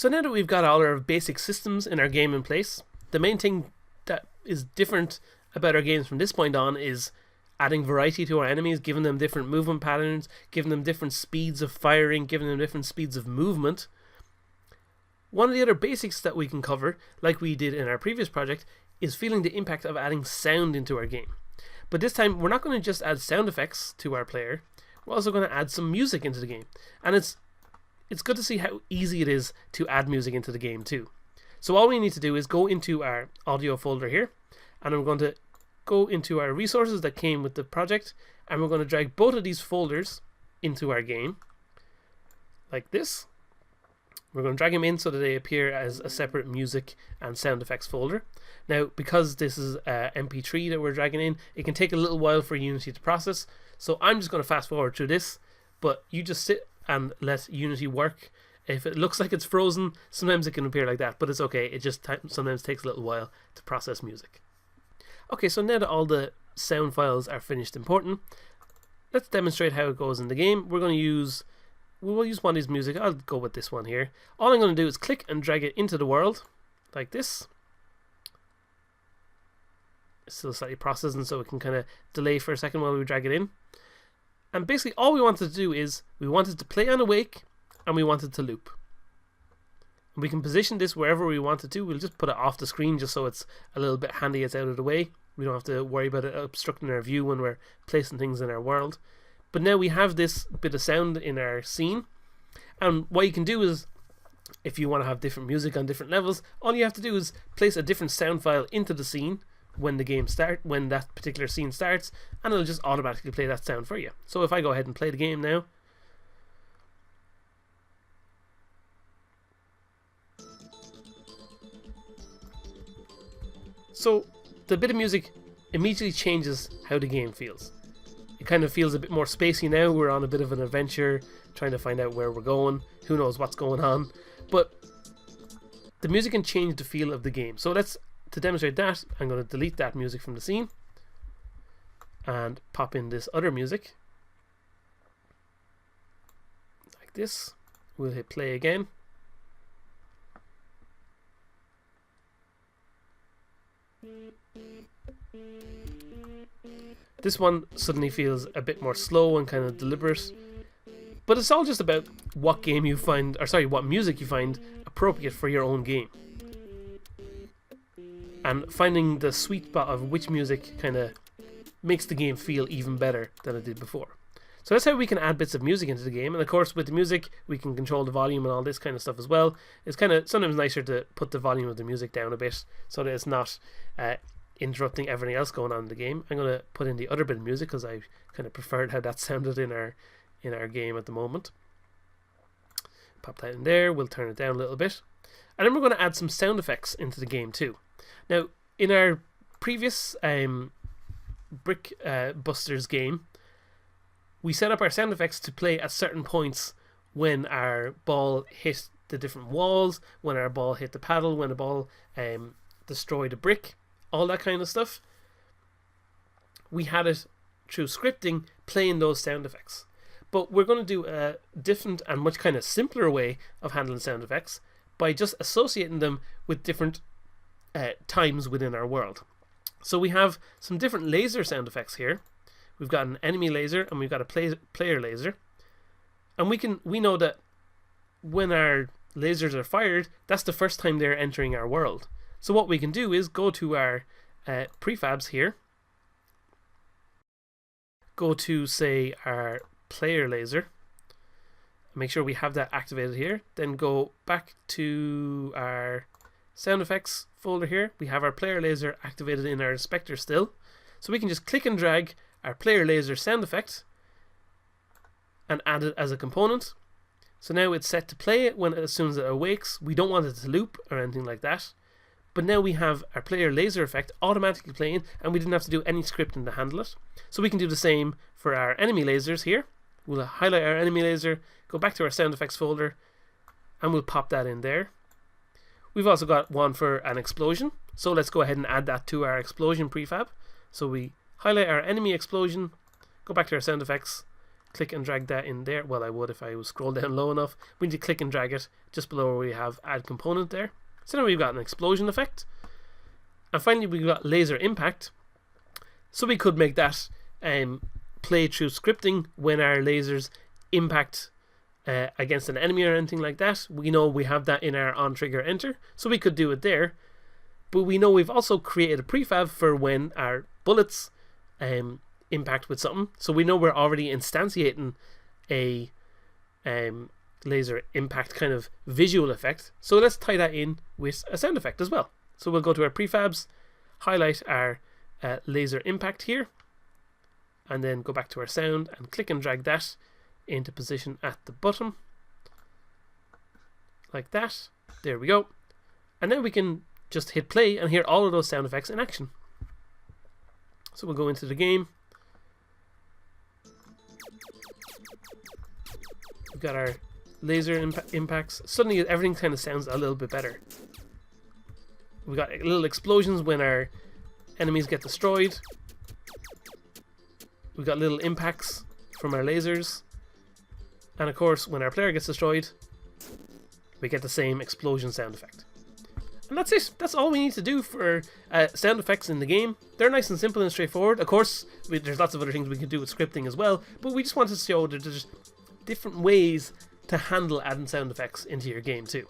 So now that we've got all our basic systems in our game in place, the main thing that is different about our games from this point on is adding variety to our enemies, giving them different movement patterns, giving them different speeds of firing, giving them different speeds of movement. One of the other basics that we can cover, like we did in our previous project, is feeling the impact of adding sound into our game. But this time, we're not going to just add sound effects to our player, we're also going to add some music into the game. And it's good to see how easy it is to add music into the game too. So all we need to do is go into our audio folder here, and we're going to go into our resources that came with the project, and we're going to drag both of these folders into our game, like this. We're going to drag them in so that they appear as a separate music and sound effects folder. Now, because this is MP3 that we're dragging in, it can take a little while for Unity to process, so I'm just going to fast forward through this, but you just sit and let Unity work. If it looks like it's frozen, sometimes it can appear like that, but it's okay. It just sometimes takes a little while to process music. Okay, so now that all the sound files are finished importing, let's demonstrate how it goes in the game. We'll use one of these music. I'll go with this one here. All I'm going to do is click and drag it into the world, like this. It's still slightly processing, so it can kind of delay for a second while we drag it in. And basically all we wanted to do is, we wanted to play on awake, and we wanted to loop. And we can position this wherever we wanted to. We'll just put it off the screen just so it's a little bit handy, it's out of the way. We don't have to worry about it obstructing our view when we're placing things in our world. But now we have this bit of sound in our scene, and what you can do is, if you want to have different music on different levels, all you have to do is place a different sound file into the scene when that particular scene starts, and it'll just automatically play that sound for you. So if I go ahead and play the game now, so the bit of music immediately changes how the game feels. It kind of feels a bit more spacey now. We're on a bit of an adventure, trying to find out where we're going. Who knows what's going on? But the music can change the feel of the game. So to demonstrate that, I'm going to delete that music from the scene and pop in this other music. Like this. We'll hit play again. This one suddenly feels a bit more slow and kind of deliberate, but it's all just about what game you find, or sorry, what music you find appropriate for your own game, and finding the sweet spot of which music kind of makes the game feel even better than it did before. So that's how we can add bits of music into the game, and of course with the music we can control the volume and all this kind of stuff as well. It's kind of sometimes nicer to put the volume of the music down a bit so that it's not interrupting everything else going on in the game. I'm going to put in the other bit of music because I kind of preferred how that sounded in our game at the moment. Pop that in there. We'll turn it down a little bit, and then we're going to add some sound effects into the game too. Now in our previous Brick Busters game, we set up our sound effects to play at certain points when our ball hit the different walls, when our ball hit the paddle, when the ball destroyed a brick, all that kind of stuff. We had it through scripting playing those sound effects. But we're going to do a different and much kind of simpler way of handling sound effects by just associating them with different times within our world. So we have some different laser sound effects here. We've got an enemy laser and we've got a player laser. And we know that when our lasers are fired, that's the first time they're entering our world. So what we can do is go to our prefabs here, go to say our player laser, make sure we have that activated here, then go back to our sound effects folder here. We have our player laser activated in our inspector still, so we can just click and drag our player laser sound effect and add it as a component. So now it's set to play it as soon as it awakes. We don't want it to loop or anything like that. But now we have our player laser effect automatically playing, and we didn't have to do any scripting to handle it. So we can do the same for our enemy lasers here. We'll highlight our enemy laser, go back to our sound effects folder, and we'll pop that in there. We've also got one for an explosion, so let's go ahead and add that to our explosion prefab. So we highlight our enemy explosion, go back to our sound effects, click and drag that in there. Well, I would if I was scroll down low enough. We need to click and drag it just below where we have add component there. So now we've got an explosion effect. And finally we've got laser impact. So we could make that play through scripting when our lasers impact against an enemy or anything like that. We know we have that in our on trigger enter, so we could do it there. But we know we've also created a prefab for when our bullets impact with something. So we know we're already instantiating a laser impact kind of visual effect. So let's tie that in with a sound effect as well. So we'll go to our prefabs, highlight our laser impact here, and then go back to our sound and click and drag that into position at the bottom like that. There we go. And then we can just hit play and hear all of those sound effects in action. So we'll go into the game. We've got our laser impacts. Suddenly everything kind of sounds a little bit better. We got little explosions when our enemies get destroyed. We got little impacts from our lasers. And of course, when our player gets destroyed, we get the same explosion sound effect. And that's it. That's all we need to do for sound effects in the game. They're nice and simple and straightforward. Of course, there's lots of other things we can do with scripting as well, but we just wanted to show that there's different ways to handle adding sound effects into your game too.